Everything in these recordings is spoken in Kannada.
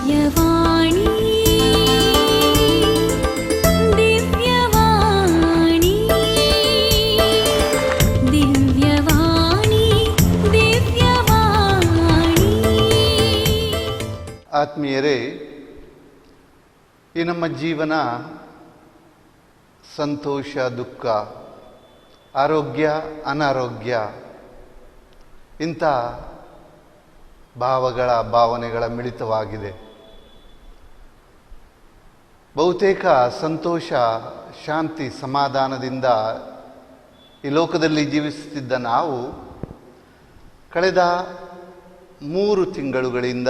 ದಿವ್ಯವಾಣಿ ದಿವ್ಯವಾಣಿ ದಿವ್ಯವಾಣಿ ದಿವ್ಯವಾಣಿ. ಆತ್ಮೀಯರೇ, ಈ ನಮ್ಮ ಜೀವನ ಸಂತೋಷ ದುಃಖ, ಆರೋಗ್ಯ ಅನಾರೋಗ್ಯ ಇಂಥ ಭಾವನೆಗಳ ಮಿಳಿತವಾಗಿದೆ. ಬಹುತೇಕ ಸಂತೋಷ, ಶಾಂತಿ, ಸಮಾಧಾನದಿಂದ ಈ ಲೋಕದಲ್ಲಿ ಜೀವಿಸುತ್ತಿದ್ದ ನಾವು ಕಳೆದ 3 ತಿಂಗಳುಗಳಿಂದ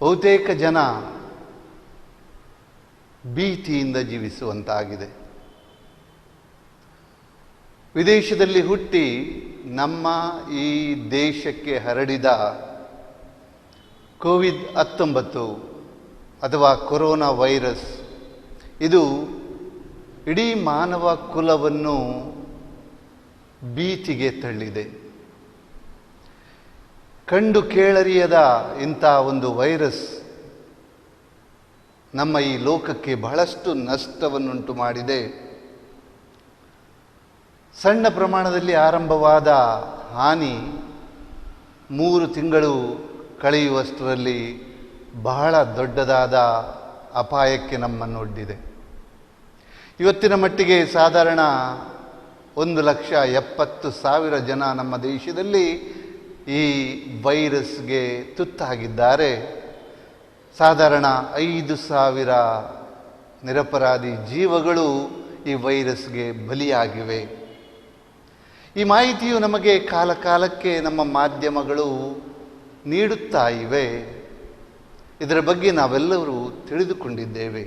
ಬಹುತೇಕ ಜನ ಭೀತಿಯಿಂದ ಜೀವಿಸುವಂತಾಗಿದೆ. ವಿದೇಶದಲ್ಲಿ ಹುಟ್ಟಿ ನಮ್ಮ ಈ ದೇಶಕ್ಕೆ ಹರಡಿದ ಕೋವಿಡ್-19 ಅಥವಾ ಕೊರೋನಾ ವೈರಸ್ ಇದು ಇಡೀ ಮಾನವ ಕುಲವನ್ನು ಭೀತಿಗೆ ತಳ್ಳಿದೆ. ಕಂಡು ಕೇಳರಿಯದ ಇಂಥ ಒಂದು ವೈರಸ್ ನಮ್ಮ ಈ ಲೋಕಕ್ಕೆ ಬಹಳಷ್ಟು ನಷ್ಟವನ್ನುಂಟು ಮಾಡಿದೆ. ಸಣ್ಣ ಪ್ರಮಾಣದಲ್ಲಿ ಆರಂಭವಾದ ಹಾನಿ 3 ತಿಂಗಳು ಕಳೆಯುವಷ್ಟರಲ್ಲಿ ಬಹಳ ದೊಡ್ಡದಾದ ಅಪಾಯಕ್ಕೆ ನಮ್ಮನ್ನೊಡ್ಡಿದೆ. ಇವತ್ತಿನ ಮಟ್ಟಿಗೆ ಸಾಧಾರಣ 1,70,000 ಜನ ನಮ್ಮ ದೇಶದಲ್ಲಿ ಈ ವೈರಸ್ಗೆ ತುತ್ತಾಗಿದ್ದಾರೆ. ಸಾಧಾರಣ 5,000 ನಿರಪರಾಧಿ ಜೀವಗಳು ಈ ವೈರಸ್ಗೆ ಬಲಿಯಾಗಿವೆ. ಈ ಮಾಹಿತಿಯು ನಮಗೆ ಕಾಲಕಾಲಕ್ಕೆ ನಮ್ಮ ಮಾಧ್ಯಮಗಳು ನೀಡುತ್ತಾ ಇವೆ. ಇದರ ಬಗ್ಗೆ ನಾವೆಲ್ಲರೂ ತಿಳಿದುಕೊಂಡಿದ್ದೇವೆ.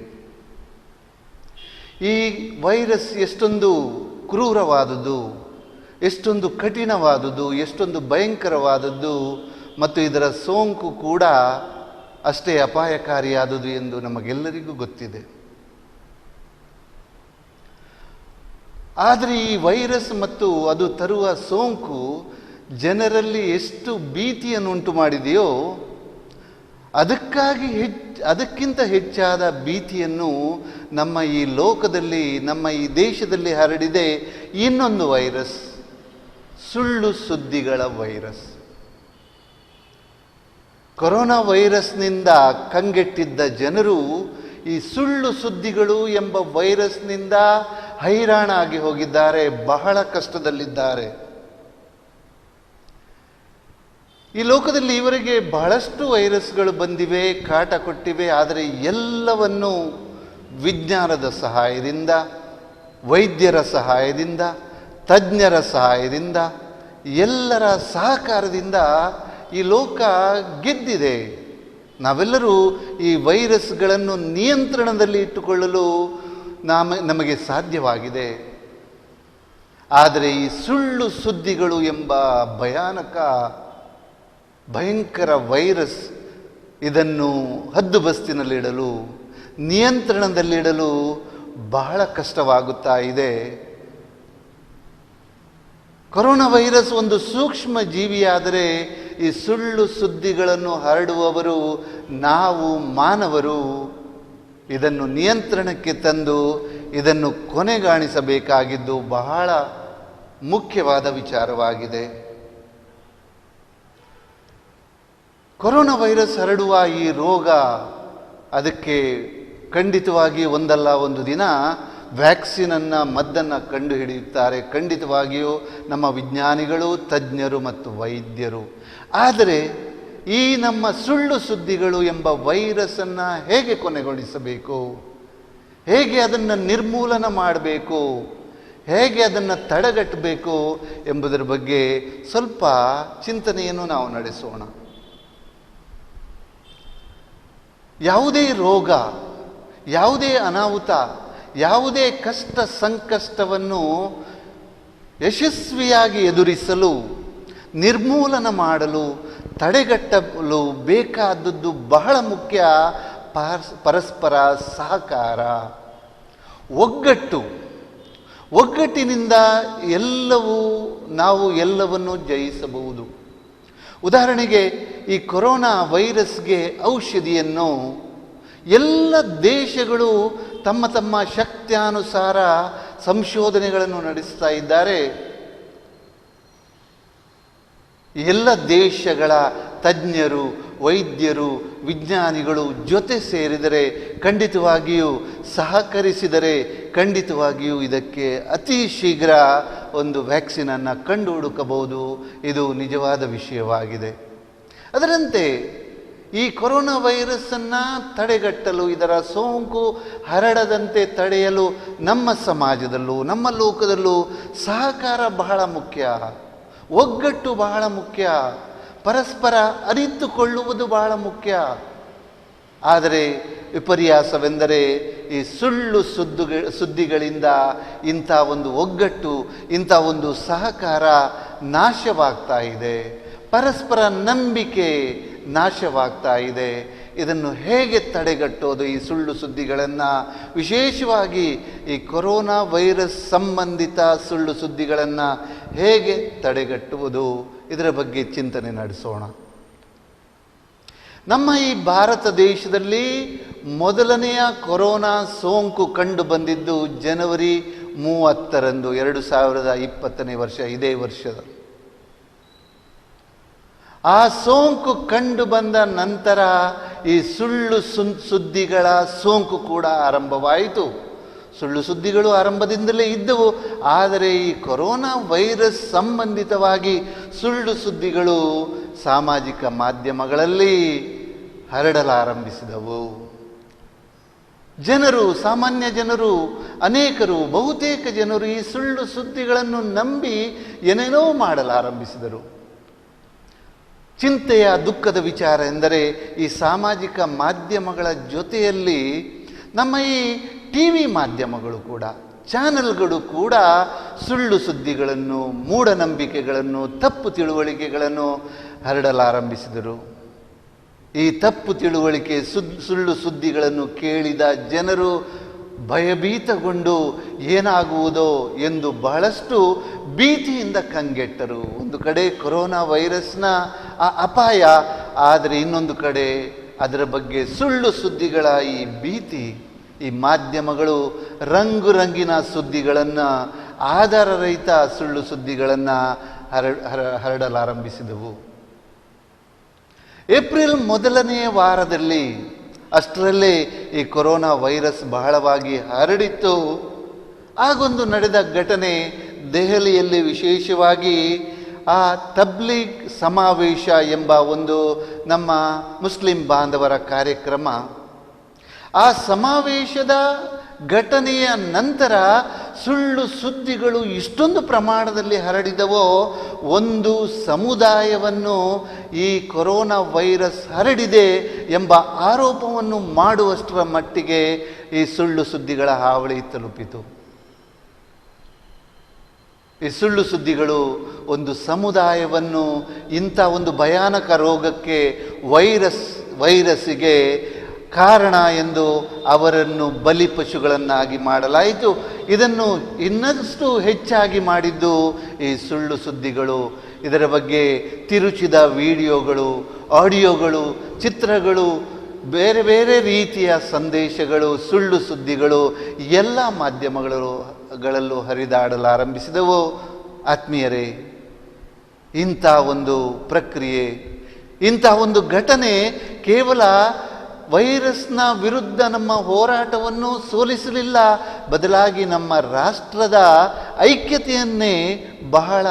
ಈ ವೈರಸ್ ಎಷ್ಟೊಂದು ಕ್ರೂರವಾದುದು, ಎಷ್ಟೊಂದು ಕಠಿಣವಾದುದು, ಎಷ್ಟೊಂದು ಭಯಂಕರವಾದದ್ದು ಮತ್ತು ಇದರ ಸೋಂಕು ಕೂಡ ಅಷ್ಟೇ ಅಪಾಯಕಾರಿಯಾದುದು ಎಂದು ನಮಗೆಲ್ಲರಿಗೂ ಗೊತ್ತಿದೆ. ಆದರೆ ಈ ವೈರಸ್ ಮತ್ತು ಅದು ತರುವ ಸೋಂಕು ಜನರಲ್ಲಿ ಎಷ್ಟು ಭೀತಿಯನ್ನುಂಟು ಮಾಡಿದೆಯೋ ಅದಕ್ಕಿಂತ ಹೆಚ್ಚಾದ ಭೀತಿಯನ್ನು ನಮ್ಮ ಈ ಲೋಕದಲ್ಲಿ, ನಮ್ಮ ಈ ದೇಶದಲ್ಲಿ ಹರಡಿದೆ ಇನ್ನೊಂದು ವೈರಸ್, ಸುಳ್ಳು ಸುದ್ದಿಗಳ ವೈರಸ್. ಕೊರೋನಾ ವೈರಸ್ನಿಂದ ಕಂಗೆಟ್ಟಿದ್ದ ಜನರು ಈ ಸುಳ್ಳು ಸುದ್ದಿಗಳು ಎಂಬ ವೈರಸ್ನಿಂದ ಹೈರಾಣಾಗಿ ಹೋಗಿದ್ದಾರೆ, ಬಹಳ ಕಷ್ಟದಲ್ಲಿದ್ದಾರೆ. ಈ ಲೋಕದಲ್ಲಿ ಇವರಿಗೆ ಬಹಳಷ್ಟು ವೈರಸ್ಗಳು ಬಂದಿವೆ, ಕಾಟ ಕೊಟ್ಟಿವೆ. ಆದರೆ ಎಲ್ಲವನ್ನು ವಿಜ್ಞಾನದ ಸಹಾಯದಿಂದ, ವೈದ್ಯರ ಸಹಾಯದಿಂದ, ತಜ್ಞರ ಸಹಾಯದಿಂದ, ಎಲ್ಲರ ಸಹಕಾರದಿಂದ ಈ ಲೋಕ ಗೆದ್ದಿದೆ. ನಾವೆಲ್ಲರೂ ಈ ವೈರಸ್ಗಳನ್ನು ನಿಯಂತ್ರಣದಲ್ಲಿ ಇಟ್ಟುಕೊಳ್ಳಲು ನಮಗೆ ಸಾಧ್ಯವಾಗಿದೆ. ಆದರೆ ಈ ಸುಳ್ಳು ಸುದ್ದಿಗಳು ಎಂಬ ಭಯಂಕರ ವೈರಸ್ ಇದನ್ನು ಹದ್ದುಬಸ್ತಿನಲ್ಲಿಡಲು, ನಿಯಂತ್ರಣದಲ್ಲಿಡಲು ಬಹಳ ಕಷ್ಟವಾಗುತ್ತಾ ಇದೆ. ಕೊರೋನಾ ವೈರಸ್ ಒಂದು ಸೂಕ್ಷ್ಮ ಜೀವಿಯಾದರೆ ಈ ಸುಳ್ಳು ಸುದ್ದಿಗಳನ್ನು ಹರಡುವವರು ನಾವು ಮಾನವರು. ಇದನ್ನು ನಿಯಂತ್ರಣಕ್ಕೆ ತಂದು ಇದನ್ನು ಕೊನೆಗಾಣಿಸಬೇಕಾಗಿದ್ದು ಬಹಳ ಮುಖ್ಯವಾದ ವಿಚಾರವಾಗಿದೆ. ಕೊರೋನಾ ವೈರಸ್ ಹರಡುವ ಈ ರೋಗ, ಅದಕ್ಕೆ ಖಂಡಿತವಾಗಿ ಒಂದಲ್ಲ ಒಂದು ದಿನ ವ್ಯಾಕ್ಸಿನನ್ನು, ಮದ್ದನ್ನು ಕಂಡುಹಿಡಿಯುತ್ತಾರೆ. ಖಂಡಿತವಾಗಿಯೂ ನಮ್ಮ ವಿಜ್ಞಾನಿಗಳು, ತಜ್ಞರು ಮತ್ತು ವೈದ್ಯರು. ಆದರೆ ಈ ನಮ್ಮ ಸುಳ್ಳು ಸುದ್ದಿಗಳು ಎಂಬ ವೈರಸ್ಸನ್ನು ಹೇಗೆ ಕೊನೆಗೊಳಿಸಬೇಕು, ಹೇಗೆ ಅದನ್ನು ನಿರ್ಮೂಲನ ಮಾಡಬೇಕು, ಹೇಗೆ ಅದನ್ನು ತಡೆಗಟ್ಟಬೇಕು ಎಂಬುದರ ಬಗ್ಗೆ ಸ್ವಲ್ಪ ಚಿಂತನೆಯನ್ನು ನಾವು ನಡೆಸೋಣ. ಯಾವುದೇ ರೋಗ, ಯಾವುದೇ ಅನಾಹುತ, ಯಾವುದೇ ಕಷ್ಟ ಸಂಕಷ್ಟವನ್ನು ಯಶಸ್ವಿಯಾಗಿ ಎದುರಿಸಲು, ನಿರ್ಮೂಲನ ಮಾಡಲು, ತಡೆಗಟ್ಟಲು ಬೇಕಾದದ್ದು ಬಹಳ ಮುಖ್ಯ ಪರಸ್ಪರ ಸಹಕಾರ, ಒಗ್ಗಟ್ಟು. ಒಗ್ಗಟ್ಟಿನಿಂದ ನಾವು ಎಲ್ಲವನ್ನು ಜಯಿಸಬಹುದು. ಉದಾಹರಣೆಗೆ ಈ ಕೊರೋನಾ ವೈರಸ್ಗೆ ಔಷಧಿಯನ್ನು ಎಲ್ಲ ದೇಶಗಳು ತಮ್ಮ ತಮ್ಮ ಶಕ್ತ್ಯಾನುಸಾರ ಸಂಶೋಧನೆಗಳನ್ನು ನಡೆಸ್ತಾ ಇದ್ದಾರೆ. ಎಲ್ಲ ದೇಶಗಳ ತಜ್ಞರು, ವೈದ್ಯರು, ವಿಜ್ಞಾನಿಗಳು ಜೊತೆ ಸೇರಿದರೆ, ಖಂಡಿತವಾಗಿಯೂ ಸಹಕರಿಸಿದರೆ, ಖಂಡಿತವಾಗಿಯೂ ಇದಕ್ಕೆ ಅತಿ ಶೀಘ್ರ ಒಂದು ವ್ಯಾಕ್ಸಿನನ್ನು ಕಂಡು ಹುಡುಕಬಹುದು. ಇದು ನಿಜವಾದ ವಿಷಯವಾಗಿದೆ. ಅದರಂತೆ ಈ ಕೊರೋನಾ ವೈರಸ್ಸನ್ನು ತಡೆಗಟ್ಟಲು, ಇದರ ಸೋಂಕು ಹರಡದಂತೆ ತಡೆಯಲು ನಮ್ಮ ಸಮಾಜದಲ್ಲೂ ನಮ್ಮ ಲೋಕದಲ್ಲೂ ಸಹಕಾರ ಬಹಳ ಮುಖ್ಯ, ಒಗ್ಗಟ್ಟು ಬಹಳ ಮುಖ್ಯ, ಪರಸ್ಪರ ಅರಿತುಕೊಳ್ಳುವುದು ಬಹಳ ಮುಖ್ಯ. ಆದರೆ ವಿಪರ್ಯಾಸವೆಂದರೆ ಈ ಸುಳ್ಳು ಸುದ್ದಿಗಳಿಂದ ಇಂಥ ಒಂದು ಒಗ್ಗಟ್ಟು, ಇಂಥ ಒಂದು ಸಹಕಾರ ನಾಶವಾಗ್ತಾ ಇದೆ. ಪರಸ್ಪರ ನಂಬಿಕೆ ನಾಶವಾಗ್ತಾ ಇದೆ. ಇದನ್ನು ಹೇಗೆ ತಡೆಗಟ್ಟೋದು? ಈ ಸುಳ್ಳು ಸುದ್ದಿಗಳನ್ನು, ವಿಶೇಷವಾಗಿ ಈ ಕೊರೋನಾ ವೈರಸ್ ಸಂಬಂಧಿತ ಸುಳ್ಳು ಸುದ್ದಿಗಳನ್ನು ಹೇಗೆ ತಡೆಗಟ್ಟುವುದು? ಇದರ ಬಗ್ಗೆ ಚಿಂತನೆ ನಡೆಸೋಣ. ನಮ್ಮ ಈ ಭಾರತ ದೇಶದಲ್ಲಿ ಮೊದಲನೆಯ ಕೊರೋನಾ ಸೋಂಕು ಕಂಡು ಬಂದಿದ್ದು ಜನವರಿ 30ರಂದು 2020ನೇ ವರ್ಷ, ಇದೇ ವರ್ಷದಲ್ಲಿ. ಆ ಸೋಂಕು ಕಂಡು ಬಂದ ನಂತರ ಈ ಸುಳ್ಳು ಸುದ್ದಿಗಳ ಸೋಂಕು ಕೂಡ ಆರಂಭವಾಯಿತು. ಸುಳ್ಳು ಸುದ್ದಿಗಳು ಆರಂಭದಿಂದಲೇ ಇದ್ದವು, ಆದರೆ ಈ ಕೊರೋನಾ ವೈರಸ್ ಸಂಬಂಧಿತವಾಗಿ ಸುಳ್ಳು ಸುದ್ದಿಗಳು ಸಾಮಾಜಿಕ ಮಾಧ್ಯಮಗಳಲ್ಲಿ ಹರಡಲಾರಂಭಿಸಿದವು. ಜನರು, ಸಾಮಾನ್ಯ ಜನರು, ಅನೇಕರು, ಬಹುತೇಕ ಜನರು ಈ ಸುಳ್ಳು ಸುದ್ದಿಗಳನ್ನು ನಂಬಿ ಏನೇನೋ ಮಾಡಲಾರಂಭಿಸಿದರು. ಚಿಂತೆಯ, ದುಃಖದ ವಿಚಾರ ಎಂದರೆ ಈ ಸಾಮಾಜಿಕ ಮಾಧ್ಯಮಗಳ ಜೊತೆಯಲ್ಲಿ ನಮ್ಮ ಈ ಟಿವಿ ಮಾಧ್ಯಮಗಳು ಕೂಡ, ಚಾನೆಲ್ಗಳು ಕೂಡ ಸುಳ್ಳು ಸುದ್ದಿಗಳನ್ನು, ಮೂಢನಂಬಿಕೆಗಳನ್ನು, ತಪ್ಪು ತಿಳುವಳಿಕೆಗಳನ್ನು ಹರಡಲಾರಂಭಿಸಿದರು. ಈ ತಪ್ಪು ತಿಳುವಳಿಕೆ, ಸುಳ್ಳು ಸುದ್ದಿಗಳನ್ನು ಕೇಳಿದ ಜನರು ಭಯಭೀತಗೊಂಡು ಏನಾಗುವುದೋ ಎಂದು ಬಹಳಷ್ಟು ಭೀತಿಯಿಂದ ಕಂಗೆಟ್ಟರು. ಒಂದು ಕಡೆ ಕೊರೋನಾ ವೈರಸ್ನ ಆ ಅಪಾಯ, ಆದರೆ ಇನ್ನೊಂದು ಕಡೆ ಅದರ ಬಗ್ಗೆ ಸುಳ್ಳು ಸುದ್ದಿಗಳ ಈ ಭೀತಿ. ಈ ಮಾಧ್ಯಮಗಳು ರಂಗಿನ ಸುದ್ದಿಗಳನ್ನು, ಆಧಾರರಹಿತ ಸುಳ್ಳು ಸುದ್ದಿಗಳನ್ನು ಹರಡಲಾರಂಭಿಸಿದವು. ಏಪ್ರಿಲ್ ಮೊದಲನೆಯ ವಾರದಲ್ಲಿ ಅಷ್ಟರಲ್ಲೇ ಈ ಕೊರೋನಾ ವೈರಸ್ ಬಹಳವಾಗಿ ಹರಡಿತ್ತು. ಆಗೊಂದು ನಡೆದ ಘಟನೆ, ದೆಹಲಿಯಲ್ಲಿ ವಿಶೇಷವಾಗಿ ಆ ತಬ್ಲೀಗ್ ಸಮಾವೇಶ ಎಂಬ ಒಂದು ನಮ್ಮ ಮುಸ್ಲಿಂ ಬಾಂಧವರ ಕಾರ್ಯಕ್ರಮ. ಆ ಸಮಾವೇಶದ ಘಟನೆಯ ನಂತರ ಸುಳ್ಳು ಸುದ್ದಿಗಳು ಇಷ್ಟೊಂದು ಪ್ರಮಾಣದಲ್ಲಿ ಹರಡಿದವೋ, ಒಂದು ಸಮುದಾಯವನ್ನು ಈ ಕೊರೋನಾ ವೈರಸ್ ಹರಡಿದೆ ಎಂಬ ಆರೋಪವನ್ನು ಮಾಡುವಷ್ಟರ ಮಟ್ಟಿಗೆ ಈ ಸುಳ್ಳು ಸುದ್ದಿಗಳ ಹಾವಳಿ ತಲುಪಿತು. ಈ ಸುಳ್ಳು ಸುದ್ದಿಗಳು ಒಂದು ಸಮುದಾಯವನ್ನು ಇಂಥ ಒಂದು ಭಯಾನಕ ರೋಗಕ್ಕೆ, ವೈರಸ್ಸಿಗೆ ಕಾರಣ ಎಂದು ಅವರನ್ನು ಬಲಿಪಶುಗಳನ್ನಾಗಿ ಮಾಡಲಾಯಿತು. ಇದನ್ನು ಇನ್ನಷ್ಟು ಹೆಚ್ಚಾಗಿ ಮಾಡಿದ್ದು ಈ ಸುಳ್ಳು ಸುದ್ದಿಗಳು. ಇದರ ಬಗ್ಗೆ ತಿರುಚಿದ ವಿಡಿಯೋಗಳು, ಆಡಿಯೋಗಳು, ಚಿತ್ರಗಳು, ಬೇರೆ ಬೇರೆ ರೀತಿಯ ಸಂದೇಶಗಳು, ಸುಳ್ಳು ಸುದ್ದಿಗಳು ಎಲ್ಲ ಮಾಧ್ಯಮಗಳಲ್ಲೂ ಹರಿದಾಡಲಾರಂಭಿಸಿದವು. ಆತ್ಮೀಯರೇ, ಇಂಥ ಒಂದು ಪ್ರಕ್ರಿಯೆ, ಇಂಥ ಒಂದು ಘಟನೆ ಕೇವಲ ವೈರಸ್ನ ವಿರುದ್ಧ ನಮ್ಮ ಹೋರಾಟವನ್ನು ಸೋಲಿಸಲಿಲ್ಲ, ಬದಲಾಗಿ ನಮ್ಮ ರಾಷ್ಟ್ರದ ಐಕ್ಯತೆಯನ್ನೇ ಬಹಳ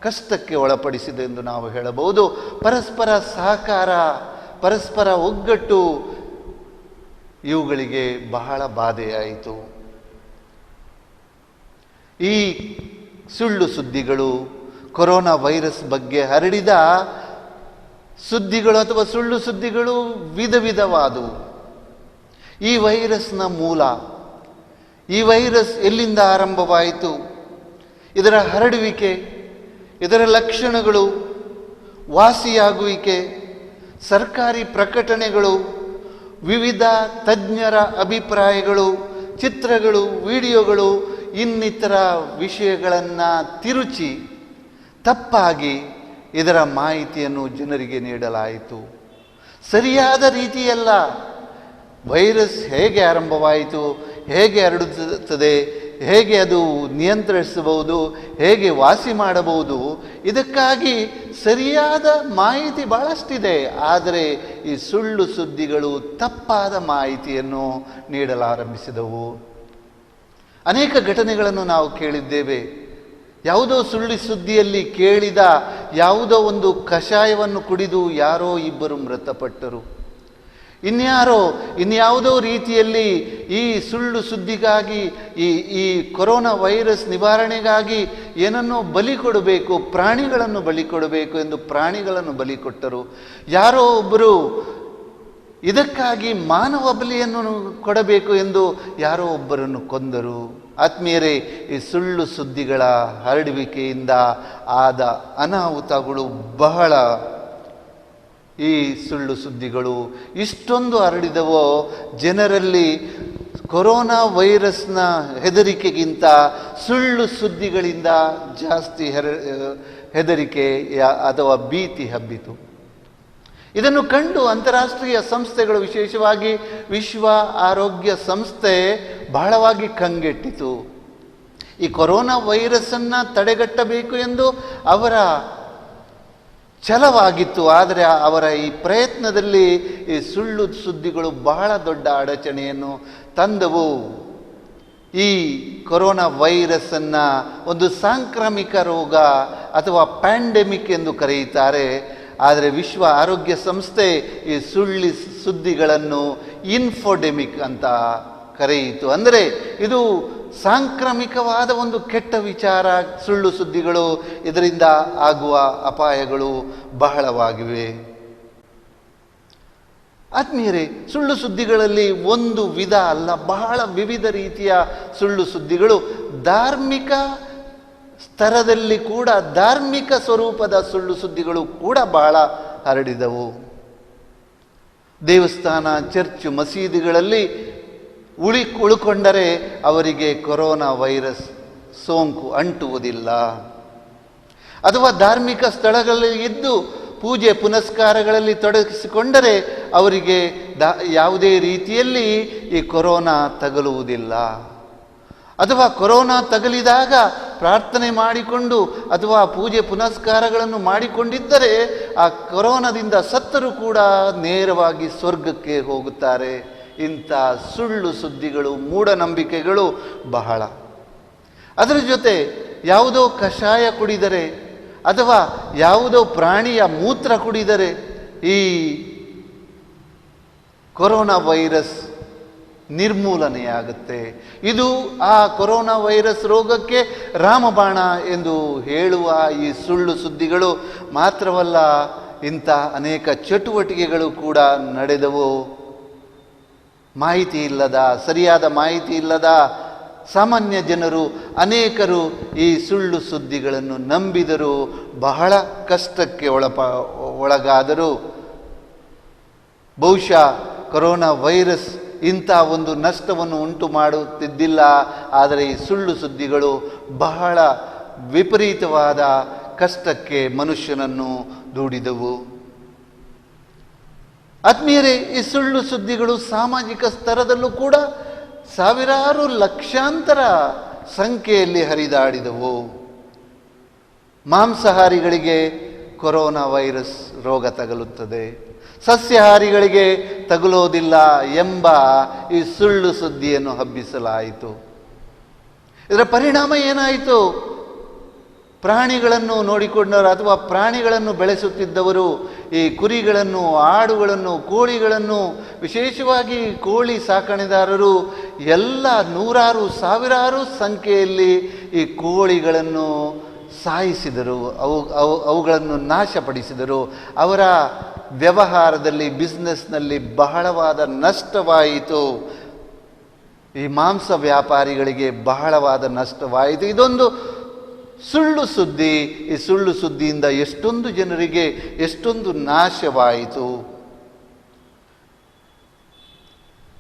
ಕಷ್ಟಕ್ಕೆ ಒಳಪಡಿಸಿದೆ ಎಂದು ನಾವು ಹೇಳಬಹುದು. ಪರಸ್ಪರ ಸಹಕಾರ, ಪರಸ್ಪರ ಒಗ್ಗಟ್ಟು ಇವುಗಳಿಗೆ ಬಹಳ ಬಾಧೆಯಾಯಿತು. ಈ ಸುಳ್ಳು ಸುದ್ದಿಗಳು, ಕೊರೋನಾ ವೈರಸ್ ಬಗ್ಗೆ ಹರಡಿದ ಸುದ್ದಿಗಳು ಅಥವಾ ಸುಳ್ಳು ಸುದ್ದಿಗಳು ವಿಧವಾದವು. ಈ ವೈರಸ್ನ ಮೂಲ, ಈ ವೈರಸ್ ಎಲ್ಲಿಂದ ಆರಂಭವಾಯಿತು, ಇದರ ಹರಡುವಿಕೆ, ಇದರ ಲಕ್ಷಣಗಳು, ವಾಸಿಯಾಗುವಿಕೆ, ಸರ್ಕಾರಿ ಪ್ರಕಟಣೆಗಳು, ವಿವಿಧ ತಜ್ಞರ ಅಭಿಪ್ರಾಯಗಳು, ಚಿತ್ರಗಳು, ವಿಡಿಯೋಗಳು, ಇನ್ನಿತರ ವಿಷಯಗಳನ್ನು ತಿರುಚಿ ತಪ್ಪಾಗಿ ಇದರ ಮಾಹಿತಿಯನ್ನು ಜನರಿಗೆ ನೀಡಲಾಯಿತು. ಸರಿಯಾದ ರೀತಿಯಲ್ಲ. ವೈರಸ್ ಹೇಗೆ ಆರಂಭವಾಯಿತು, ಹೇಗೆ ಹರಡುತ್ತದೆ, ಹೇಗೆ ಅದು ನಿಯಂತ್ರಿಸಬಹುದು, ಹೇಗೆ ವಾಸಿ ಮಾಡಬಹುದು, ಇದಕ್ಕಾಗಿ ಸರಿಯಾದ ಮಾಹಿತಿ ಬಹಳಷ್ಟಿದೆ. ಆದರೆ ಈ ಸುಳ್ಳು ಸುದ್ದಿಗಳು ತಪ್ಪಾದ ಮಾಹಿತಿಯನ್ನು ನೀಡಲಾರಂಭಿಸಿದವು. ಅನೇಕ ಘಟನೆಗಳನ್ನು ನಾವು ಕೇಳಿದ್ದೇವೆ. ಯಾವುದೋ ಸುಳ್ಳು ಸುದ್ದಿಯಲ್ಲಿ ಕೇಳಿದ ಯಾವುದೋ ಒಂದು ಕಷಾಯವನ್ನು ಕುಡಿದು ಯಾರೋ ಇಬ್ಬರು ಮೃತಪಟ್ಟರು. ಇನ್ಯಾವುದೋ ರೀತಿಯಲ್ಲಿ ಈ ಸುಳ್ಳು ಸುದ್ದಿಗಾಗಿ ಈ ಕೊರೋನಾ ವೈರಸ್ ನಿವಾರಣೆಗಾಗಿ ಏನನ್ನೋ ಬಲಿ ಕೊಡಬೇಕು, ಪ್ರಾಣಿಗಳನ್ನು ಬಲಿ ಕೊಡಬೇಕು ಎಂದು ಪ್ರಾಣಿಗಳನ್ನು ಬಲಿ ಕೊಟ್ಟರು. ಯಾರೋ ಒಬ್ಬರು ಇದಕ್ಕಾಗಿ ಮಾನವ ಬಲಿಯನ್ನು ಕೊಡಬೇಕು ಎಂದು ಯಾರೋ ಒಬ್ಬರನ್ನು ಕೊಂದರು. ಆತ್ಮೀಯರೇ, ಈ ಸುಳ್ಳು ಸುದ್ದಿಗಳ ಹರಡುವಿಕೆಯಿಂದ ಆದ ಅನಾಹುತಗಳು ಬಹಳ. ಈ ಸುಳ್ಳು ಸುದ್ದಿಗಳು ಇಷ್ಟೊಂದು ಹರಡಿದವೋ, ಜನರಲ್ಲಿ ಕೊರೋನಾ ವೈರಸ್ನ ಹೆದರಿಕೆಗಿಂತ ಸುಳ್ಳು ಸುದ್ದಿಗಳಿಂದ ಜಾಸ್ತಿ ಹೆದರಿಕೆ ಅಥವಾ ಭೀತಿ ಹಬ್ಬಿತು. ಇದನ್ನು ಕಂಡು ಅಂತಾರಾಷ್ಟ್ರೀಯ ಸಂಸ್ಥೆಗಳು, ವಿಶೇಷವಾಗಿ ವಿಶ್ವ ಆರೋಗ್ಯ ಸಂಸ್ಥೆ ಬಹಳವಾಗಿ ಕಂಗೆಟ್ಟಿತು. ಈ ಕೊರೋನಾ ವೈರಸ್ಸನ್ನು ತಡೆಗಟ್ಟಬೇಕು ಎಂದು ಅವರ ಛಲವಾಗಿತ್ತು. ಆದರೆ ಅವರ ಈ ಪ್ರಯತ್ನದಲ್ಲಿ ಈ ಸುಳ್ಳು ಸುದ್ದಿಗಳು ಬಹಳ ದೊಡ್ಡ ಅಡಚಣೆಯನ್ನು ತಂದವು. ಈ ಕೊರೋನಾ ವೈರಸ್ಸನ್ನು ಒಂದು ಸಾಂಕ್ರಾಮಿಕ ರೋಗ ಅಥವಾ ಪ್ಯಾಂಡೆಮಿಕ್ ಎಂದು ಕರೆಯುತ್ತಾರೆ. ಆದರೆ ವಿಶ್ವ ಆರೋಗ್ಯ ಸಂಸ್ಥೆ ಈ ಸುಳ್ಳು ಸುದ್ದಿಗಳನ್ನು ಇನ್ಫೋಡೆಮಿಕ್ ಅಂತ ಕರೆಯಿತು. ಅಂದರೆ ಇದು ಸಾಂಕ್ರಾಮಿಕವಾದ ಒಂದು ಕೆಟ್ಟ ವಿಚಾರ. ಸುಳ್ಳು ಸುದ್ದಿಗಳು, ಇದರಿಂದ ಆಗುವ ಅಪಾಯಗಳು ಬಹಳವಾಗಿವೆ. ಆತ್ಮೀಯರೇ, ಸುಳ್ಳು ಸುದ್ದಿಗಳಲ್ಲಿ ಒಂದು ವಿಧ ಅಲ್ಲ, ಬಹಳ ವಿವಿಧ ರೀತಿಯ ಸುಳ್ಳು ಸುದ್ದಿಗಳು. ಧಾರ್ಮಿಕ ಸ್ತರದಲ್ಲಿ ಕೂಡ ಧಾರ್ಮಿಕ ಸ್ವರೂಪದ ಸುಳ್ಳು ಸುದ್ದಿಗಳು ಕೂಡ ಬಹಳ ಹರಡಿದವು. ದೇವಸ್ಥಾನ, ಚರ್ಚ್, ಮಸೀದಿಗಳಲ್ಲಿ ಉಳಿಕೊಂಡರೆ ಅವರಿಗೆ ಕೊರೋನಾ ವೈರಸ್ ಸೋಂಕು ಅಂಟುವುದಿಲ್ಲ. ಅಥವಾ ಧಾರ್ಮಿಕ ಸ್ಥಳಗಳಲ್ಲಿ ಇದ್ದು ಪೂಜೆ ಪುನಸ್ಕಾರಗಳಲ್ಲಿ ತೊಡಗಿಸಿಕೊಂಡರೆ ಅವರಿಗೆ ಯಾವುದೇ ರೀತಿಯಲ್ಲಿ ಈ ಕೊರೋನಾ ತಗಲುವುದಿಲ್ಲ. ಅಥವಾ ಕೊರೋನಾ ತಗಲಿದಾಗ ಪ್ರಾರ್ಥನೆ ಮಾಡಿಕೊಂಡು ಅಥವಾ ಪೂಜೆ ಪುನಸ್ಕಾರಗಳನ್ನು ಮಾಡಿಕೊಂಡಿದ್ದರೆ ಆ ಕೊರೋನಾದಿಂದ ಸತ್ತರೂ ಕೂಡ ನೇರವಾಗಿ ಸ್ವರ್ಗಕ್ಕೆ ಹೋಗುತ್ತಾರೆ. ಇಂಥ ಸುಳ್ಳು ಸುದ್ದಿಗಳು, ಮೂಢನಂಬಿಕೆಗಳು ಬಹಳ. ಅದರ ಜೊತೆ ಯಾವುದೋ ಕಷಾಯ ಕುಡಿದರೆ ಅಥವಾ ಯಾವುದೋ ಪ್ರಾಣಿಯ ಮೂತ್ರ ಕುಡಿದರೆ ಈ ಕೊರೋನಾ ವೈರಸ್ ನಿರ್ಮೂಲನೆಯಾಗುತ್ತೆ. ಇದು ಆ ಕೊರೋನಾ ವೈರಸ್ ರೋಗಕ್ಕೆ ರಾಮಬಾಣ ಎಂದು ಹೇಳುವ ಈ ಸುಳ್ಳು ಸುದ್ದಿಗಳು ಮಾತ್ರವಲ್ಲ, ಇಂಥ ಅನೇಕ ಚಟುವಟಿಕೆಗಳು ಕೂಡ ನಡೆದವು. ಮಾಹಿತಿ ಇಲ್ಲದ, ಸರಿಯಾದ ಮಾಹಿತಿ ಇಲ್ಲದ ಸಾಮಾನ್ಯ ಜನರು ಅನೇಕರು ಈ ಸುಳ್ಳು ಸುದ್ದಿಗಳನ್ನು ನಂಬಿದರು, ಬಹಳ ಕಷ್ಟಕ್ಕೆ ಒಳಗಾದರು. ಬಹುಶಃ ಕೊರೋನಾ ವೈರಸ್ ಇಂಥ ಒಂದು ನಷ್ಟವನ್ನು ಉಂಟು ಮಾಡುತ್ತಿದ್ದಿಲ್ಲ, ಆದರೆ ಈ ಸುಳ್ಳು ಸುದ್ದಿಗಳು ಬಹಳ ವಿಪರೀತವಾದ ಕಷ್ಟಕ್ಕೆ ಮನುಷ್ಯನನ್ನು ದೂಡಿದವು. ಆತ್ಮೀಯರೇ, ಈ ಸುಳ್ಳು ಸುದ್ದಿಗಳು ಸಾಮಾಜಿಕ ಸ್ತರದಲ್ಲೂ ಕೂಡ ಸಾವಿರಾರು ಲಕ್ಷಾಂತರ ಸಂಖ್ಯೆಯಲ್ಲಿ ಹರಿದಾಡಿದವು. ಮಾಂಸಾಹಾರಿಗಳಿಗೆ ಕೊರೋನಾ ವೈರಸ್ ರೋಗ ತಗಲುತ್ತದೆ, ಸಸ್ಯಾಹಾರಿಗಳಿಗೆ ತಗುಲೋದಿಲ್ಲ ಎಂಬ ಈ ಸುಳ್ಳು ಸುದ್ದಿಯನ್ನು ಹಬ್ಬಿಸಲಾಯಿತು. ಇದರ ಪರಿಣಾಮ ಏನಾಯಿತು? ಪ್ರಾಣಿಗಳನ್ನು ನೋಡಿಕೊಂಡವರು ಅಥವಾ ಪ್ರಾಣಿಗಳನ್ನು ಬೆಳೆಸುತ್ತಿದ್ದವರು, ಈ ಕುರಿಗಳನ್ನು, ಆಡುಗಳನ್ನು, ಕೋಳಿಗಳನ್ನು, ವಿಶೇಷವಾಗಿ ಕೋಳಿ ಸಾಕಣೆದಾರರು ಎಲ್ಲ ನೂರಾರು ಸಾವಿರಾರು ಸಂಖ್ಯೆಯಲ್ಲಿ ಈ ಕೋಳಿಗಳನ್ನು ಸಾಯಿಸಿದರು, ಅವುಗಳನ್ನು ನಾಶಪಡಿಸಿದರು. ಅವರ ವ್ಯವಹಾರದಲ್ಲಿ, ಬಿಸ್ನೆಸ್ನಲ್ಲಿ ಬಹಳವಾದ ನಷ್ಟವಾಯಿತು. ಈ ಮಾಂಸ ವ್ಯಾಪಾರಿಗಳಿಗೆ ಬಹಳವಾದ ನಷ್ಟವಾಯಿತು. ಇದೊಂದು ಸುಳ್ಳು ಸುದ್ದಿ. ಈ ಸುಳ್ಳು ಸುದ್ದಿಯಿಂದ ಎಷ್ಟೊಂದು ಜನರಿಗೆ ಎಷ್ಟೊಂದು ನಾಶವಾಯಿತು.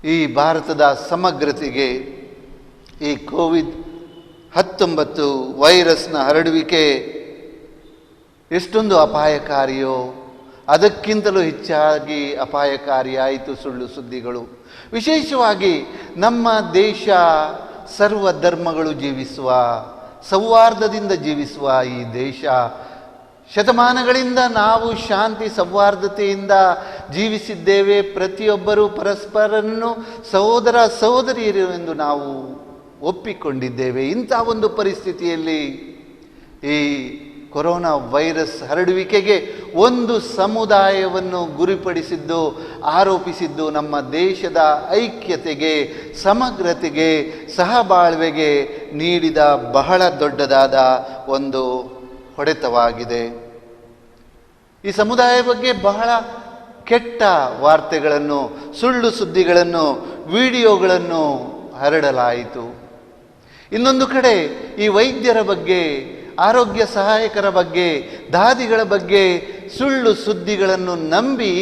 ಈ ಭಾರತದ ಸಮಗ್ರತೆಗೆ ಈ ಕೋವಿಡ್-19 ವೈರಸ್ನ ಹರಡುವಿಕೆ ಎಷ್ಟೊಂದು ಅಪಾಯಕಾರಿಯೋ ಅದಕ್ಕಿಂತಲೂ ಹೆಚ್ಚಾಗಿ ಅಪಾಯಕಾರಿಯಾಯಿತು ಸುಳ್ಳು ಸುದ್ದಿಗಳು. ವಿಶೇಷವಾಗಿ ನಮ್ಮ ದೇಶ ಸರ್ವ ಧರ್ಮಗಳು ಜೀವಿಸುವ, ಸೌಹಾರ್ದದಿಂದ ಜೀವಿಸುವ ಈ ದೇಶ, ಶತಮಾನಗಳಿಂದ ನಾವು ಶಾಂತಿ ಸೌಹಾರ್ದತೆಯಿಂದ ಜೀವಿಸಿದ್ದೇವೆ. ಪ್ರತಿಯೊಬ್ಬರೂ ಪರಸ್ಪರನ್ನು ಸಹೋದರ ಸಹೋದರಿಯರು ಎಂದು ನಾವು ಒಪ್ಪಿಕೊಂಡಿದ್ದೇವೆ. ಇಂಥ ಒಂದು ಪರಿಸ್ಥಿತಿಯಲ್ಲಿ ಈ ಕೊರೋನಾ ವೈರಸ್ ಹರಡುವಿಕೆಗೆ ಒಂದು ಸಮುದಾಯವನ್ನು ಗುರಿಪಡಿಸಿದ್ದು, ಆರೋಪಿಸಿದ್ದು ನಮ್ಮ ದೇಶದ ಐಕ್ಯತೆಗೆ, ಸಮಗ್ರತೆಗೆ, ಸಹಬಾಳ್ವೆಗೆ ನೀಡಿದ ಬಹಳ ದೊಡ್ಡದಾದ ಒಂದು ಹೊಡೆತವಾಗಿದೆ. ಈ ಸಮುದಾಯ ಬಗ್ಗೆ ಬಹಳ ಕೆಟ್ಟ ವಾರ್ತೆಗಳನ್ನು, ಸುಳ್ಳು ಸುದ್ದಿಗಳನ್ನು, ವಿಡಿಯೋಗಳನ್ನು ಹರಡಲಾಯಿತು. ಇನ್ನೊಂದು ಕಡೆ ಈ ವೈದ್ಯರ ಬಗ್ಗೆ, ಆರೋಗ್ಯ ಸಹಾಯಕರ ಬಗ್ಗೆ, ದಾದಿಗಳ ಬಗ್ಗೆ ಸುಳ್ಳು ಸುದ್ದಿಗಳನ್ನು ನಂಬಿ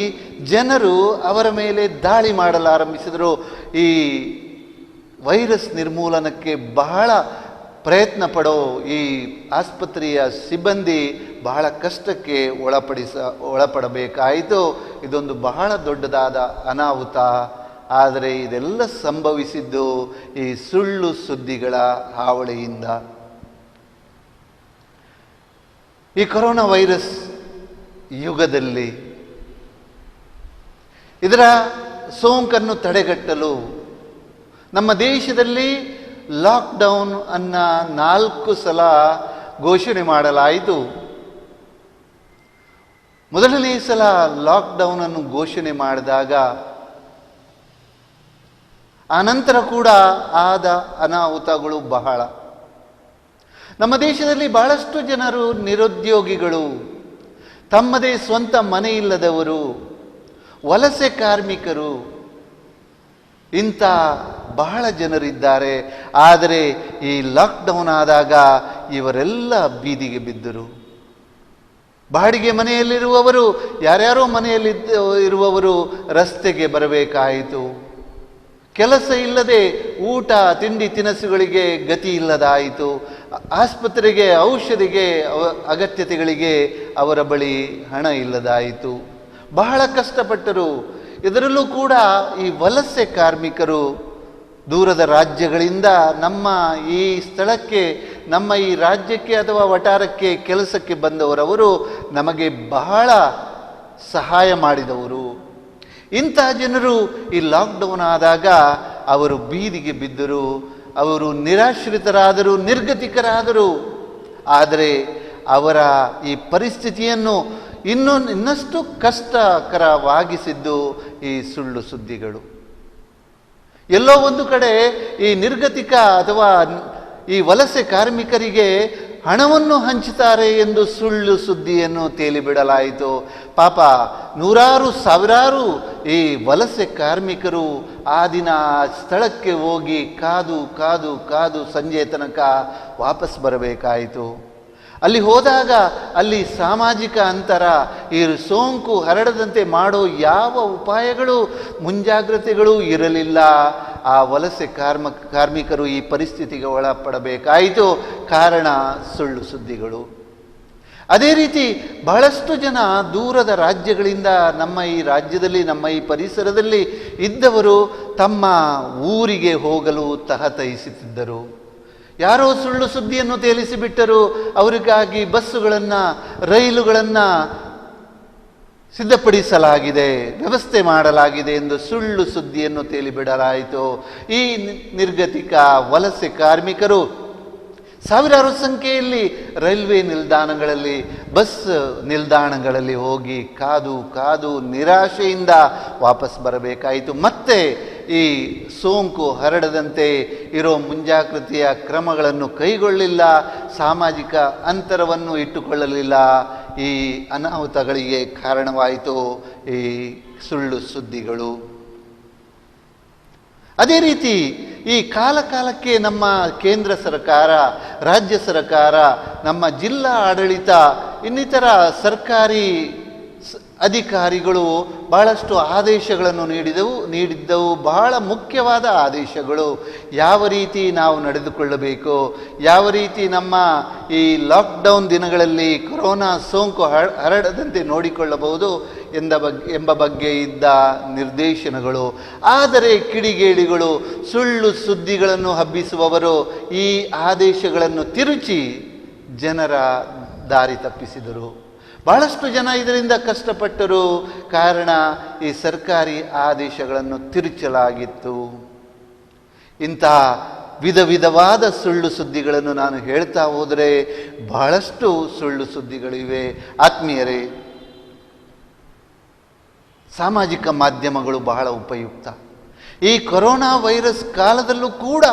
ಜನರು ಅವರ ಮೇಲೆ ದಾಳಿ ಮಾಡಲಾರಂಭಿಸಿದರು. ಈ ವೈರಸ್ ನಿರ್ಮೂಲನಕ್ಕೆ ಬಹಳ ಪ್ರಯತ್ನ ಪಡೋ ಈ ಆಸ್ಪತ್ರೆಯ ಸಿಬ್ಬಂದಿ ಬಹಳ ಕಷ್ಟಕ್ಕೆ ಒಳಪಡಬೇಕಾಯಿತು. ಇದೊಂದು ಬಹಳ ದೊಡ್ಡದಾದ ಅನಾಹುತ. ಆದರೆ ಇದೆಲ್ಲ ಸಂಭವಿಸಿದ್ದು ಈ ಸುಳ್ಳು ಸುದ್ದಿಗಳ ಹಾವಳಿಯಿಂದ. ಈ ಕೊರೋನಾ ವೈರಸ್ ಯುಗದಲ್ಲಿ ಇದರ ಸೋಂಕನ್ನು ತಡೆಗಟ್ಟಲು ನಮ್ಮ ದೇಶದಲ್ಲಿ ಲಾಕ್ಡೌನ್ ಅನ್ನ 4 ಸಲ ಘೋಷಣೆ ಮಾಡಲಾಯಿತು. ಮೊದಲನೇ ಸಲ ಲಾಕ್ಡೌನ್ ಅನ್ನು ಘೋಷಣೆ ಮಾಡಿದಾಗ ಆನಂತರ ಕೂಡ ಆದ ಅನಾಹುತಗಳು ಬಹಳ. ನಮ್ಮ ದೇಶದಲ್ಲಿ ಬಹಳಷ್ಟು ಜನರು ನಿರುದ್ಯೋಗಿಗಳು, ತಮ್ಮದೇ ಸ್ವಂತ ಮನೆ ಇಲ್ಲದವರು, ವಲಸೆ ಕಾರ್ಮಿಕರು, ಇಂಥ ಬಹಳ ಜನರಿದ್ದಾರೆ. ಆದರೆ ಈ ಲಾಕ್ಡೌನ್ ಆದಾಗ ಇವರೆಲ್ಲ ಬೀದಿಗೆ ಬಿದ್ದರು. ಬಾಡಿಗೆ ಮನೆಯಲ್ಲಿರುವವರು, ಯಾರ್ಯಾರೋ ಮನೆಯಲ್ಲಿ ಇರುವವರು ರಸ್ತೆಗೆ ಬರಬೇಕಾಯಿತು. ಕೆಲಸ ಇಲ್ಲದೆ ಊಟ ತಿಂಡಿ ತಿನಿಸುಗಳಿಗೆ ಗತಿ ಇಲ್ಲದಾಯಿತು. ಆಸ್ಪತ್ರೆಗೆ ಔಷಧಿಗೆ ಅಗತ್ಯತೆಗಳಿಗೆ ಅವರ ಬಳಿ ಹಣ ಇಲ್ಲದಾಯಿತು. ಬಹಳ ಕಷ್ಟಪಟ್ಟರು. ಇದರಲ್ಲೂ ಕೂಡ ಈ ವಲಸೆ ಕಾರ್ಮಿಕರು ದೂರದ ರಾಜ್ಯಗಳಿಂದ ನಮ್ಮ ಈ ಸ್ಥಳಕ್ಕೆ, ನಮ್ಮ ಈ ರಾಜ್ಯಕ್ಕೆ ಅಥವಾ ವಠಾರಕ್ಕೆ ಕೆಲಸಕ್ಕೆ ಬಂದವರವರು ನಮಗೆ ಬಹಳ ಸಹಾಯ ಮಾಡಿದವರು. ಇಂಥ ಜನರು ಈ ಲಾಕ್ಡೌನ್ ಆದಾಗ ಅವರು ಬೀದಿಗೆ ಬಿದ್ದರು. ಅವರು ನಿರಾಶ್ರಿತರಾದರು, ನಿರ್ಗತಿಕರಾದರು. ಆದರೆ ಅವರ ಈ ಪರಿಸ್ಥಿತಿಯನ್ನು ಇನ್ನಷ್ಟು ಕಷ್ಟಕರವಾಗಿಸಿದ್ದು ಈ ಸುಳ್ಳು ಸುದ್ದಿಗಳು. ಎಲ್ಲೋ ಒಂದು ಕಡೆ ಈ ನಿರ್ಗತಿಕ ಅಥವಾ ಈ ವಲಸೆ ಕಾರ್ಮಿಕರಿಗೆ ಹಣವನ್ನು ಹಂಚುತ್ತಾರೆ ಎಂದು ಸುಳ್ಳು ಸುದ್ದಿಯನ್ನು ತೇಲಿಬಿಡಲಾಯಿತು. ಪಾಪ ನೂರಾರು ಸಾವಿರಾರು ಈ ವಲಸೆ ಕಾರ್ಮಿಕರು ಆ ದಿನ ಸ್ಥಳಕ್ಕೆ ಹೋಗಿ ಕಾದು ಕಾದು ಕಾದು ಸಂಜೆ ತನಕ ವಾಪಸ್ ಬರಬೇಕಾಯಿತು. ಅಲ್ಲಿ ಹೋದಾಗ ಅಲ್ಲಿ ಸಾಮಾಜಿಕ ಅಂತರ, ಈ ಸೋಂಕು ಹರಡದಂತೆ ಮಾಡೋ ಯಾವ ಉಪಾಯಗಳು, ಮುಂಜಾಗ್ರತೆಗಳು ಇರಲಿಲ್ಲ. ಆ ವಲಸೆ ಕಾರ್ಮಿಕರು ಈ ಪರಿಸ್ಥಿತಿಗೆ ಒಳಪಡಬೇಕಾಯಿತು. ಕಾರಣ ಸುಳ್ಳು ಸುದ್ದಿಗಳು. ಅದೇ ರೀತಿ ಬಹಳಷ್ಟು ಜನ ದೂರದ ರಾಜ್ಯಗಳಿಂದ ನಮ್ಮ ಈ ರಾಜ್ಯದಲ್ಲಿ, ನಮ್ಮ ಈ ಪರಿಸರದಲ್ಲಿ ಇದ್ದವರು ತಮ್ಮ ಊರಿಗೆ ಹೋಗಲು ತಹತಹಿಸುತ್ತಿದ್ದರು. ಯಾರೋ ಸುಳ್ಳು ಸುದ್ದಿಯನ್ನು ತೇಲಿಸಿಬಿಟ್ಟರು. ಅವರಿಗಾಗಿ ಬಸ್ಸುಗಳನ್ನು, ರೈಲುಗಳನ್ನು ಸಿದ್ಧಪಡಿಸಲಾಗಿದೆ, ವ್ಯವಸ್ಥೆ ಮಾಡಲಾಗಿದೆ ಎಂದು ಸುಳ್ಳು ಸುದ್ದಿಯನ್ನು ತೇಲಿಬಿಡಲಾಯಿತು. ಈ ನಿರ್ಗತಿಕ ವಲಸೆ ಕಾರ್ಮಿಕರು ಸಾವಿರಾರು ಸಂಖ್ಯೆಯಲ್ಲಿ ರೈಲ್ವೆ ನಿಲ್ದಾಣಗಳಲ್ಲಿ, ಬಸ್ ನಿಲ್ದಾಣಗಳಲ್ಲಿ ಹೋಗಿ ಕಾದು ಕಾದು ನಿರಾಶೆಯಿಂದ ವಾಪಸ್ ಬರಬೇಕಾಯಿತು. ಮತ್ತೆ ಈ ಸೋಂಕು ಹರಡದಂತೆ ಇರೋ ಮುಂಜಾಗ್ರತೆಯ ಕ್ರಮಗಳನ್ನು ಕೈಗೊಳ್ಳಲಿಲ್ಲ, ಸಾಮಾಜಿಕ ಅಂತರವನ್ನು ಇಟ್ಟುಕೊಳ್ಳಲಿಲ್ಲ. ಈ ಅನಾಹುತಗಳಿಗೆ ಕಾರಣವಾಯಿತು ಈ ಸುಳ್ಳು ಸುದ್ದಿಗಳು. ಅದೇ ರೀತಿ ಈ ಕಾಲಕಾಲಕ್ಕೆ ನಮ್ಮ ಕೇಂದ್ರ ಸರ್ಕಾರ, ರಾಜ್ಯ ಸರ್ಕಾರ, ನಮ್ಮ ಜಿಲ್ಲಾ ಆಡಳಿತ, ಇನ್ನಿತರ ಸರ್ಕಾರಿ ಅಧಿಕಾರಿಗಳು ಬಹಳಷ್ಟು ಆದೇಶಗಳನ್ನು ನೀಡಿದ್ದವು ಬಹಳ ಮುಖ್ಯವಾದ ಆದೇಶಗಳು. ಯಾವ ರೀತಿ ನಾವು ನಡೆದುಕೊಳ್ಳಬೇಕು, ಯಾವ ರೀತಿ ನಮ್ಮ ಈ ಲಾಕ್ಡೌನ್ ದಿನಗಳಲ್ಲಿ ಕೊರೋನಾ ಸೋಂಕು ಹರಡದಂತೆ ನೋಡಿಕೊಳ್ಳಬಹುದು ಎಂಬ ಬಗ್ಗೆ ಇದ್ದ ನಿರ್ದೇಶನಗಳು. ಆದರೆ ಕಿಡಿಗೇಡಿಗಳು, ಸುಳ್ಳು ಸುದ್ದಿಗಳನ್ನು ಹಬ್ಬಿಸುವವರು ಈ ಆದೇಶಗಳನ್ನು ತಿರುಚಿ ಜನರ ದಾರಿ ತಪ್ಪಿಸಿದರು. ಬಹಳಷ್ಟು ಜನ ಇದರಿಂದ ಕಷ್ಟಪಟ್ಟರು. ಕಾರಣ ಈ ಸರ್ಕಾರಿ ಆದೇಶಗಳನ್ನು ತಿರುಚಲಾಗಿತ್ತು. ಇಂತಹ ವಿಧವಾದ ಸುಳ್ಳು ಸುದ್ದಿಗಳನ್ನು ನಾನು ಹೇಳ್ತಾ ಹೋದರೆ ಬಹಳಷ್ಟು ಸುಳ್ಳು ಸುದ್ದಿಗಳಿವೆ. ಆತ್ಮೀಯರೇ, ಸಾಮಾಜಿಕ ಮಾಧ್ಯಮಗಳು ಬಹಳ ಉಪಯುಕ್ತ. ಈ ಕೊರೋನಾ ವೈರಸ್ ಕಾಲದಲ್ಲೂ ಕೂಡ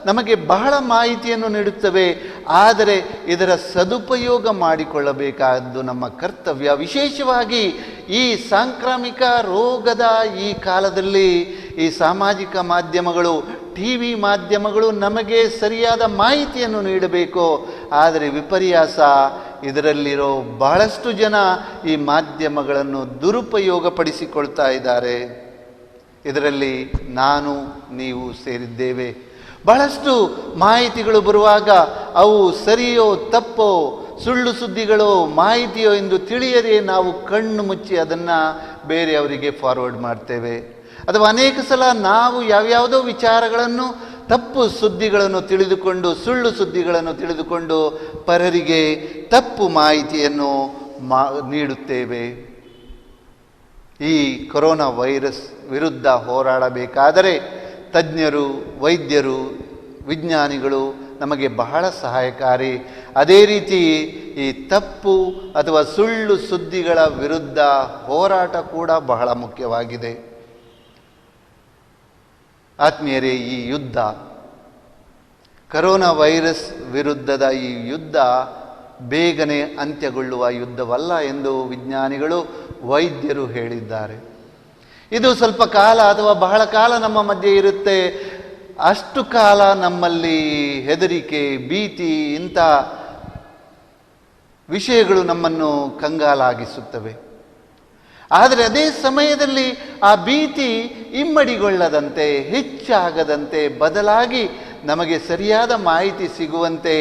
ನಮಗೆ ಬಹಳ ಮಾಹಿತಿಯನ್ನು ನೀಡುತ್ತವೆ. ಆದರೆ ಇದರ ಸದುಪಯೋಗ ಮಾಡಿಕೊಳ್ಳಬೇಕಾದ್ದು ನಮ್ಮ ಕರ್ತವ್ಯ. ವಿಶೇಷವಾಗಿ ಈ ಸಾಂಕ್ರಾಮಿಕ ರೋಗದ ಈ ಕಾಲದಲ್ಲಿ ಈ ಸಾಮಾಜಿಕ ಮಾಧ್ಯಮಗಳು, TV ಮಾಧ್ಯಮಗಳು ನಮಗೆ ಸರಿಯಾದ ಮಾಹಿತಿಯನ್ನು ನೀಡಬೇಕು. ಆದರೆ ವಿಪರ್ಯಾಸ, ಇದರಲ್ಲಿರೋ ಬಹಳಷ್ಟು ಜನ ಈ ಮಾಧ್ಯಮಗಳನ್ನು ದುರುಪಯೋಗಪಡಿಸಿಕೊಳ್ತಾ ಇದ್ದಾರೆ. ಇದರಲ್ಲಿ ನಾನು ನೀವು ಸೇರಿದ್ದೇವೆ. ಬಹಳಷ್ಟು ಮಾಹಿತಿಗಳು ಬರುವಾಗ ಅವು ಸರಿಯೋ ತಪ್ಪೋ, ಸುಳ್ಳು ಸುದ್ದಿಗಳೋ ಮಾಹಿತಿಯೋ ಎಂದು ತಿಳಿಯದೆ ನಾವು ಕಣ್ಣು ಮುಚ್ಚಿ ಅದನ್ನು ಬೇರೆಯವರಿಗೆ ಫಾರ್ವರ್ಡ್ ಮಾಡ್ತೇವೆ. ಅಥವಾ ಅನೇಕ ಸಲ ನಾವು ಯಾವ್ಯಾವುದೋ ವಿಚಾರಗಳನ್ನು, ತಪ್ಪು ಸುದ್ದಿಗಳನ್ನು ತಿಳಿದುಕೊಂಡು, ಸುಳ್ಳು ಸುದ್ದಿಗಳನ್ನು ತಿಳಿದುಕೊಂಡು ಪರರಿಗೆ ತಪ್ಪು ಮಾಹಿತಿಯನ್ನು ನೀಡುತ್ತೇವೆ. ಈ ಕೊರೋನಾ ವೈರಸ್ ವಿರುದ್ಧ ಹೋರಾಡಬೇಕಾದರೆ ತಜ್ಞರು, ವೈದ್ಯರು, ವಿಜ್ಞಾನಿಗಳು ನಮಗೆ ಬಹಳ ಸಹಾಯಕಾರಿ. ಅದೇ ರೀತಿ ಈ ತಪ್ಪು ಅಥವಾ ಸುಳ್ಳು ಸುದ್ದಿಗಳ ವಿರುದ್ಧ ಹೋರಾಟ ಕೂಡ ಬಹಳ ಮುಖ್ಯವಾಗಿದೆ. ಆತ್ಮೀಯರೇ, ಈ ಯುದ್ಧ, ಕೊರೋನಾ ವೈರಸ್ ವಿರುದ್ಧದ ಈ ಯುದ್ಧ ಬೇಗನೆ ಅಂತ್ಯಗೊಳ್ಳುವ ಯುದ್ಧವಲ್ಲ ಎಂದು ವಿಜ್ಞಾನಿಗಳು, ವೈದ್ಯರು ಹೇಳಿದ್ದಾರೆ. ಇದು ಸ್ವಲ್ಪ ಕಾಲ ಅಥವಾ ಬಹಳ ಕಾಲ ನಮ್ಮ ಮಧ್ಯೆ ಇರುತ್ತೆ. ಅಷ್ಟು ಕಾಲ ನಮ್ಮಲ್ಲಿ ಹೆದರಿಕೆ, ಭೀತಿ, ಇಂಥ ವಿಷಯಗಳು ನಮ್ಮನ್ನು ಕಂಗಾಲಾಗಿಸುತ್ತವೆ. ಆದರೆ ಅದೇ ಸಮಯದಲ್ಲಿ ಆ ಭೀತಿ ಇಮ್ಮಡಿಗೊಳ್ಳದಂತೆ, ಹೆಚ್ಚಾಗದಂತೆ, ಬದಲಾಗಿ ನಮಗೆ ಸರಿಯಾದ ಮಾಹಿತಿ ಸಿಗುವಂತೆ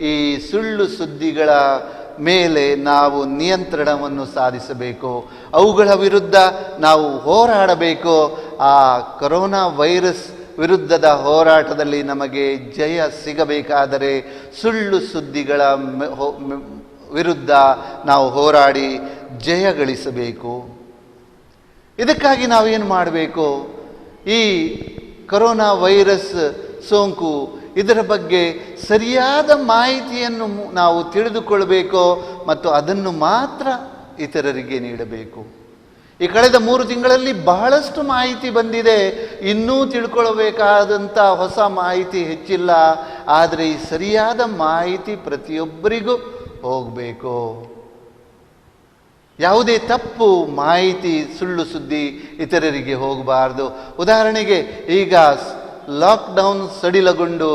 ಈ ಸುಳ್ಳು ಸುದ್ದಿಗಳ ಮೇಲೆ ನಾವು ನಿಯಂತ್ರಣವನ್ನು ಸಾಧಿಸಬೇಕು. ಅವುಗಳ ವಿರುದ್ಧ ನಾವು ಹೋರಾಡಬೇಕು. ಆ ಕೊರೋನಾ ವೈರಸ್ ವಿರುದ್ಧದ ಹೋರಾಟದಲ್ಲಿ ನಮಗೆ ಜಯ ಸಿಗಬೇಕಾದರೆ ಸುಳ್ಳು ಸುದ್ದಿಗಳ ವಿರುದ್ಧ ನಾವು ಹೋರಾಡಿ ಜಯ ಗಳಿಸಬೇಕು. ಇದಕ್ಕಾಗಿ ನಾವೇನು ಮಾಡಬೇಕು? ಈ ಕೊರೋನಾ ವೈರಸ್ ಸೋಂಕು, ಇದರ ಬಗ್ಗೆ ಸರಿಯಾದ ಮಾಹಿತಿಯನ್ನು ನಾವು ತಿಳಿದುಕೊಳ್ಳಬೇಕು ಮತ್ತು ಅದನ್ನು ಮಾತ್ರ ಇತರರಿಗೆ ನೀಡಬೇಕು. ಈ ಕಳೆದ 3 ತಿಂಗಳಲ್ಲಿ ಬಹಳಷ್ಟು ಮಾಹಿತಿ ಬಂದಿದೆ. ಇನ್ನೂ ತಿಳ್ಕೊಳ್ಬೇಕಾದಂಥ ಹೊಸ ಮಾಹಿತಿ ಹೆಚ್ಚಿಲ್ಲ. ಆದರೆ ಈ ಸರಿಯಾದ ಮಾಹಿತಿ ಪ್ರತಿಯೊಬ್ಬರಿಗೂ ಹೋಗಬೇಕು. ಯಾವುದೇ ತಪ್ಪು ಮಾಹಿತಿ, ಸುಳ್ಳು ಸುದ್ದಿ ಇತರರಿಗೆ ಹೋಗಬಾರ್ದು. ಉದಾಹರಣೆಗೆ, ಈಗ ಲಾಕ್ಡೌನ್ ಸಡಿಲಗೊಂಡು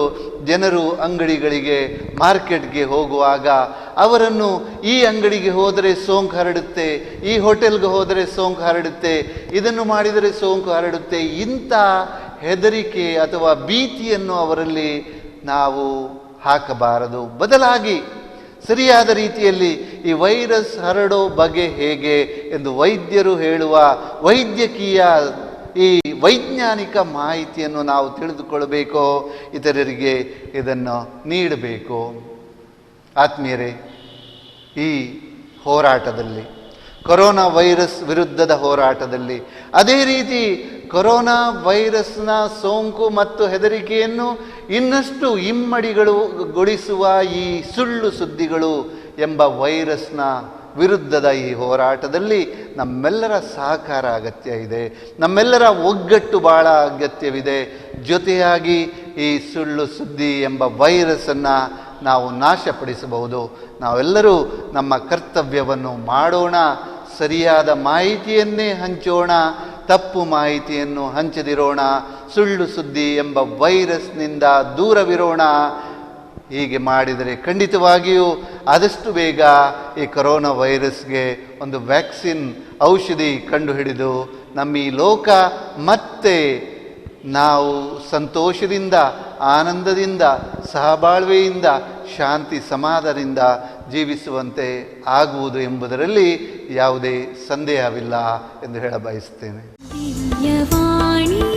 ಜನರು ಅಂಗಡಿಗಳಿಗೆ, ಮಾರ್ಕೆಟ್ಗೆ ಹೋಗುವಾಗ ಅವರನ್ನು ಈ ಅಂಗಡಿಗೆ ಹೋದರೆ ಸೋಂಕು ಹರಡುತ್ತೆ, ಈ ಹೋಟೆಲ್ಗೆ ಹೋದರೆ ಸೋಂಕು ಹರಡುತ್ತೆ, ಇದನ್ನು ಮಾಡಿದರೆ ಸೋಂಕು ಹರಡುತ್ತೆ, ಇಂಥ ಹೆದರಿಕೆ ಅಥವಾ ಭೀತಿಯನ್ನು ಅವರಲ್ಲಿ ನಾವು ಹಾಕಬಾರದು. ಬದಲಾಗಿ ಸರಿಯಾದ ರೀತಿಯಲ್ಲಿ ಈ ವೈರಸ್ ಹರಡೋ ಬಗೆ ಹೇಗೆ ಎಂದು ವೈದ್ಯರು ಹೇಳುವ ವೈದ್ಯಕೀಯ ಈ ವೈಜ್ಞಾನಿಕ ಮಾಹಿತಿಯನ್ನು ನಾವು ತಿಳಿದುಕೊಳ್ಳಬೇಕು, ಇತರರಿಗೆ ಇದನ್ನು ನೀಡಬೇಕು. ಆತ್ಮೀಯರೇ, ಈ ಹೋರಾಟದಲ್ಲಿ, ಕೊರೋನಾ ವೈರಸ್ ವಿರುದ್ಧದ ಹೋರಾಟದಲ್ಲಿ, ಅದೇ ರೀತಿ ಕೊರೋನಾ ವೈರಸ್ನ ಸೋಂಕು ಮತ್ತು ಹೆದರಿಕೆಯನ್ನು ಇನ್ನಷ್ಟು ಇಮ್ಮಡಿಗೊಳಿಸುವ ಈ ಸುಳ್ಳು ಸುದ್ದಿಗಳು ಎಂಬ ವೈರಸ್ನ ವಿರುದ್ಧದ ಈ ಹೋರಾಟದಲ್ಲಿ ನಮ್ಮೆಲ್ಲರ ಸಹಕಾರ ಅಗತ್ಯ ಇದೆ. ನಮ್ಮೆಲ್ಲರ ಒಗ್ಗಟ್ಟು ಬಹಳ ಅಗತ್ಯವಿದೆ. ಜೊತೆಯಾಗಿ ಈ ಸುಳ್ಳು ಸುದ್ದಿ ಎಂಬ ವೈರಸ್ಸನ್ನು ನಾವು ನಾಶಪಡಿಸಬಹುದು. ನಾವೆಲ್ಲರೂ ನಮ್ಮ ಕರ್ತವ್ಯವನ್ನು ಮಾಡೋಣ. ಸರಿಯಾದ ಮಾಹಿತಿಯನ್ನೇ ಹಂಚೋಣ, ತಪ್ಪು ಮಾಹಿತಿಯನ್ನು ಹಂಚದಿರೋಣ. ಸುಳ್ಳು ಸುದ್ದಿ ಎಂಬ ವೈರಸ್ನಿಂದ ದೂರವಿರೋಣ. ಹೀಗೆ ಮಾಡಿದರೆ ಖಂಡಿತವಾಗಿಯೂ ಆದಷ್ಟು ಬೇಗ ಈ ಕೊರೋನಾ ವೈರಸ್ಗೆ ಒಂದು ವ್ಯಾಕ್ಸಿನ್ ಔಷಧಿ ಕಂಡುಹಿಡಿದು ನಮ್ಮ ಈ ಲೋಕ ಮತ್ತೆ ನಾವು ಸಂತೋಷದಿಂದ, ಆನಂದದಿಂದ, ಸಹಬಾಳ್ವೆಯಿಂದ, ಶಾಂತಿ ಸಮಾಧಾನದಿಂದ ಜೀವಿಸುವಂತೆ ಆಗುವುದು ಎಂಬುದರಲ್ಲಿ ಯಾವುದೇ ಸಂದೇಹವಿಲ್ಲ ಎಂದು ಹೇಳ ಬಯಸ್ತೇನೆ. ದಿವ್ಯವಾಣಿ